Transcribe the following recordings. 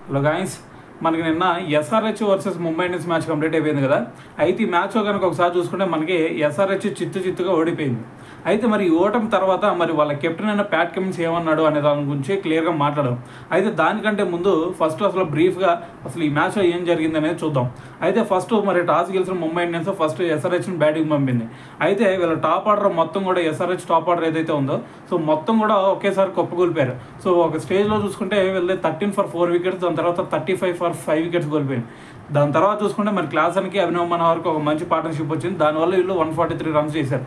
Hello guys, మనకి నిన్న SRH versus Mumbai Indians match complete అయిపోయింది కదా. అయితే ఈ మ్యాచ్లో కనుక ఒకసారి చూసుకుంటే మనకి ఎస్ఆర్హెచ్ చిత్తుగా ఓడిపోయింది. అయితే మరి ఈ ఓటమి తర్వాత మరి వాళ్ళ కెప్టెన్ అయిన ప్యాట్ కమిన్స్ ఏమన్నాడు అనే దాని గురించి క్లియర్గా మాట్లాడడం. అయితే దానికంటే ముందు ఫస్ట్ అసలు బ్రీఫ్గా అసలు ఈ మ్యాచ్లో ఏం జరిగింది అనేది చూద్దాం. అయితే ఫస్ట్ మరి టాస్ గెలిచిన ముంబై ఇండియన్స్ ఫస్ట్ ఎస్ఆర్హెచ్ని బ్యాటింగ్ పంపింది. అయితే వీళ్ళ టాప్ ఆర్డర్ మొత్తం కూడా ఎస్ఆర్హెచ్ టాప్ ఆర్డర్ ఏదైతే ఉందో సో మొత్తం కూడా ఒకేసారి కుప్పకూలిపోయారు. సో ఒక స్టేజ్లో చూసుకుంటే వీళ్ళు 13 for 4 wickets, దాని తర్వాత 35 for 5 wickets కోల్పోయింది. దాని తర్వాత చూసుకుంటే మరి క్లాసన్కి అభినవ్ మనోహర్కి ఒక మంచి పార్ట్నర్షిప్ వచ్చింది. దానివల్ల వీళ్ళు 143 runs చేశారు.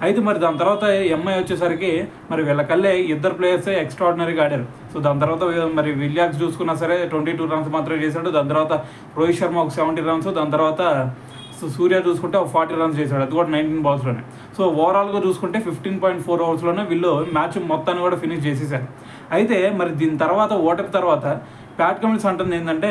అయితే మరి దాని తర్వాత ఎంఐ వచ్చేసరికి మరి వీళ్ళకల్లే ఇద్దరు ప్లేయర్సే ఎక్స్ట్రాడినరీగా ఆడారు. సో దాని తర్వాత మరి విలియమ్స్ చూసుకున్నా సరే 22 runs మాత్రమే చేశాడు. దాని తర్వాత రోహిత్ శర్మ ఒక 70 runs, దాని తర్వాత సూర్య చూసుకుంటే ఒక 40 runs చేశాడు, అది కూడా 19 balsలోనే. సో ఓవరాల్గా చూసుకుంటే 15.4 overs వీళ్ళు మ్యాచ్ మొత్తాన్ని కూడా ఫినిష్ చేసేసారు. అయితే మరి దీని తర్వాత ఓటమి తర్వాత ప్యాట్ కమిన్స్ అంటుంది ఏంటంటే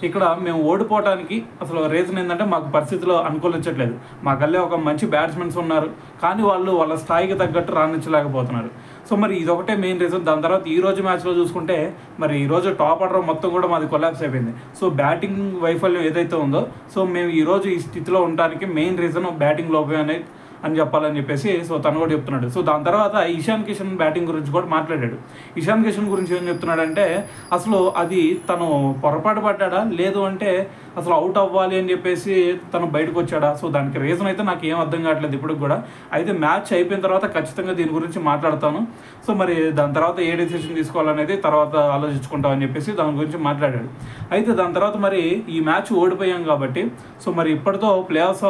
ఇక్కడ మేము ఓడిపోవడానికి అసలు రీజన్ ఏంటంటే మాకు పరిస్థితిలో అనుకూలించట్లేదు. మాకల్లే ఒక మంచి బ్యాట్స్మెన్స్ ఉన్నారు, కానీ వాళ్ళు వాళ్ళ స్థాయికి తగ్గట్టు రాణించలేకపోతున్నారు. సో మరి ఇదొకటే మెయిన్ రీజన్. దాని తర్వాత ఈ రోజు మ్యాచ్లో చూసుకుంటే మరి ఈరోజు టాప్ ఆర్డర్ మొత్తం కూడా మాది కొలాప్స్ అయిపోయింది. సో బ్యాటింగ్ వైఫల్యం ఏదైతే ఉందో సో మేము ఈరోజు ఈ స్థితిలో ఉండడానికి మెయిన్ రీజన్ బ్యాటింగ్ లోపే అనేది అని చెప్పాలని చెప్పేసి సో తను కూడా చెప్తున్నాడు. సో దాని తర్వాత ఇషాన్ కిషన్ బ్యాటింగ్ గురించి కూడా మాట్లాడాడు. ఇషాన్ కిషన్ గురించి ఏం చెప్తున్నాడంటే అసలు అది తను పొరపాటు పడ్డా లేదు అంటే అసలు అవుట్ అవ్వాలి అని చెప్పేసి తను బయటకు వచ్చాడా, సో దానికి రీజన్ అయితే నాకు ఏం అర్థం కావట్లేదు ఇప్పుడు కూడా. అయితే మ్యాచ్ అయిపోయిన తర్వాత ఖచ్చితంగా దీని గురించి మాట్లాడతాను. సో మరి దాని తర్వాత ఏ డెసిషన్ తీసుకోవాలనేది తర్వాత ఆలోచించుకుంటామని చెప్పేసి దాని గురించి మాట్లాడాడు. అయితే దాని తర్వాత మరి ఈ మ్యాచ్ ఓడిపోయాం కాబట్టి సో మరి ఇప్పటితో ప్లే ఆఫ్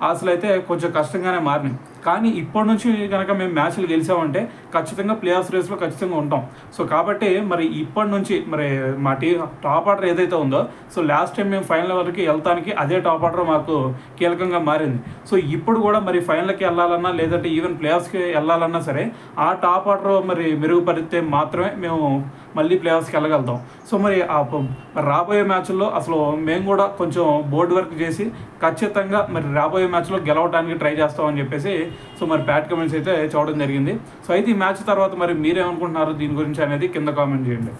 ఆశలు అయితే కొంచెం కష్టంగానే మారినాయి. కానీ ఇప్పటి నుంచి కనుక మేము మ్యాచ్లు గెలిచామంటే ఖచ్చితంగా ప్లే ఆఫ్ రేస్లో ఖచ్చితంగా ఉంటాం. సో కాబట్టి మరి ఇప్పటి నుంచి మరి మా టాప్ ఆర్డర్ ఏదైతే ఉందో సో లాస్ట్ టైం మేము ఫైనల్ వరకు వెళ్తానికి అదే టాప్ ఆర్డర్ మాకు కీలకంగా మారింది. సో ఇప్పుడు కూడా మరి ఫైనల్కి వెళ్ళాలన్నా లేదంటే ఈవెన్ ప్లే ఆఫ్స్కి వెళ్ళాలన్నా సరే ఆ టాప్ ఆర్డర్ మరి మెరుగుపరిస్తే మాత్రమే మేము మళ్ళీ ప్లే ఆఫ్స్కి వెళ్ళగలుగుతాం. సో మరి రాబోయే మ్యాచ్ల్లో అసలు మేము కూడా కొంచెం బోర్డు వర్క్ చేసి ఖచ్చితంగా మరి రాబోయే మ్యాచ్లో గెలవడానికి ట్రై చేస్తామని చెప్పేసి సో మరి ప్యాట్ కమిన్స్ అయితే చూడడం జరిగింది. సో అయితే ఈ మ్యాచ్ తర్వాత మరి మీరేమనుకుంటున్నారు దీని గురించి అనేది కింద కామెంట్ చేయండి.